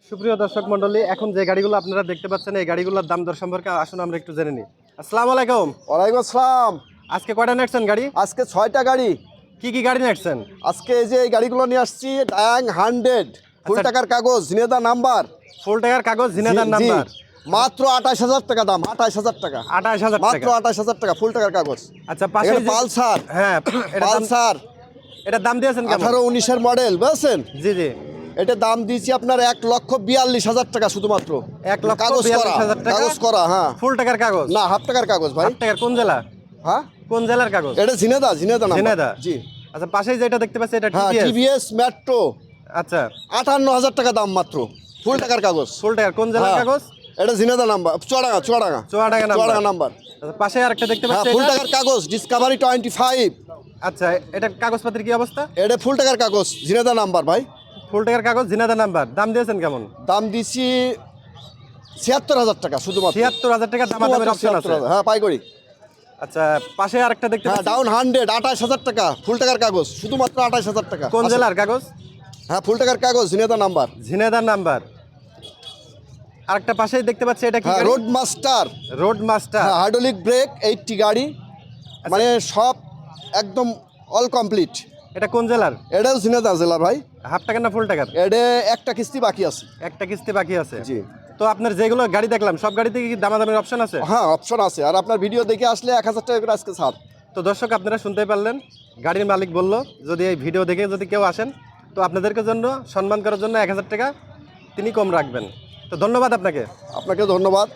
সুপ্রিয় দর্শক মণ্ডলী, এখন যে গাড়িগুলো আপনারা দেখতে পাচ্ছেন এই গাড়িগুলোর দাম দর সম্পর্কে আসুন আমরা একটু জেনে নিই। আসসালামু আলাইকুম। ওয়ালাইকুম আসসালাম। আজকে কয়টা নেটছেন গাড়ি? আজকে 6টা গাড়ি। কি কি গাড়ি নেটছেন? আজকে এই যে এই গাড়িগুলো নিয়ে আসছি, ডায়াং 100 ফুল আচ্ছা। টাকার কাগজ, ঝিনেদা নাম্বার, ফুল টাকার কাগজ, ঝিনাইদার জি, নাম্বার। মাত্র 28,000 টাকা দাম, 28,000 টাকা, 28,000 মাত্র টাকা। 28,000 টাকা ফুল টাকার কাগজ। আচ্ছা, পাশে এখানে পালসার, হ্যাঁ, এটা দাম, পালসার এটা দাম দিয়েছেন কেমন? 18-19 মডেল, বুঝছেন? জি জি, এটা দাম দিয়েছি আপনার 1,42,000 টাকা শুধুমাত্র। 1,42,000 টাকা কাগজ করা, হ্যাঁ। ফুল টাকার কাগজ না, হাফ টাকার কাগজ ভাই। হাফ টাকার কোন জেলা? হ্যাঁ, কোন জেলার কাগজ? এটা ঝিনেদা নাম্বার। ঝিনাইদা। জি, আচ্ছা, পাশেই যেটা দেখতে পাচ্ছি এটা হ্যাঁ, টিভিএস। টিভিএস মেট্রো, আচ্ছা, 58,000 টাকা দাম মাত্র, ফুল টাকার কাগজ। ফুল টাকার কোন জেলার হ্যাঁ, কাগজ? এটা জিনেদা নাম্বার, চুয়াডাঙ্গা চুয়াডাঙ্গা নাম্বার। আচ্ছা, পাশে আরেকটা দেখতে হ্যাঁ, পাচ্ছি ফুল এটা? টাকার কাগজ, ডিসকভারি 25। আচ্ছা, এটা কাগজপত্রের কি অবস্থা? এটা ফুল টাকার কাগজ, জিনেদা নাম্বার ভাই। ফুল টাকার কাগজ, ঝিনাইদা নাম্বার। দাম দিয়েছেন কেমন? দাম দিছি 76,000 টাকা শুধুমাত্র। 76,000 টাকা দামের অপশন আছে। 76,000, হ্যাঁ, পাইকারি। আচ্ছা, পাশে আরেকটা দেখতে হ্যাঁ, পাচ্ছি। ডাউন 100, 28,000 টাকা ফুল টাকার কাগজ, শুধুমাত্র 28,000 টাকা। কোন আছে। জেলার কাগজ? হ্যাঁ, ফুল টাকার কাগজ, জিনেদা নাম্বার। ঝিনাইদার নাম্বার। আরেকটা পাশেই দেখতে পাচ্ছি, এটা কি হ্যাঁ, গাড়ি? Road master, road master. হ্যাঁ, হাইড্রোলিক ব্রেক 80 গাড়ি, মানে সব একদম অল কমপ্লিট। এটা কোন জেলার? এটাও জিনেদা জেলা ভাই। হাফ টাকার না ফুল টাকার? এটা একটা কিস্তি বাকি আছে। একটা কিস্তি বাকি আছে। জি, তো আপনার যেগুলো গাড়ি দেখলাম সব গাড়িতে কি দামাদামের অপশন আছে? হ্যাঁ, অপশন আছে। আর আপনার ভিডিও দেখে আসলে 1,000 টাকা করে আজকে ছাড়। তো দর্শক, আপনারা শুনতেই পারলেন, গাড়ির মালিক বলল যদি এই ভিডিও দেখে যদি কেউ আসেন তো আপনাদেরকে জন্য সম্মান করার জন্য 1,000 টাকা তিনি কম রাখবেন। তো ধন্যবাদ আপনাকে। আপনাকে ধন্যবাদ।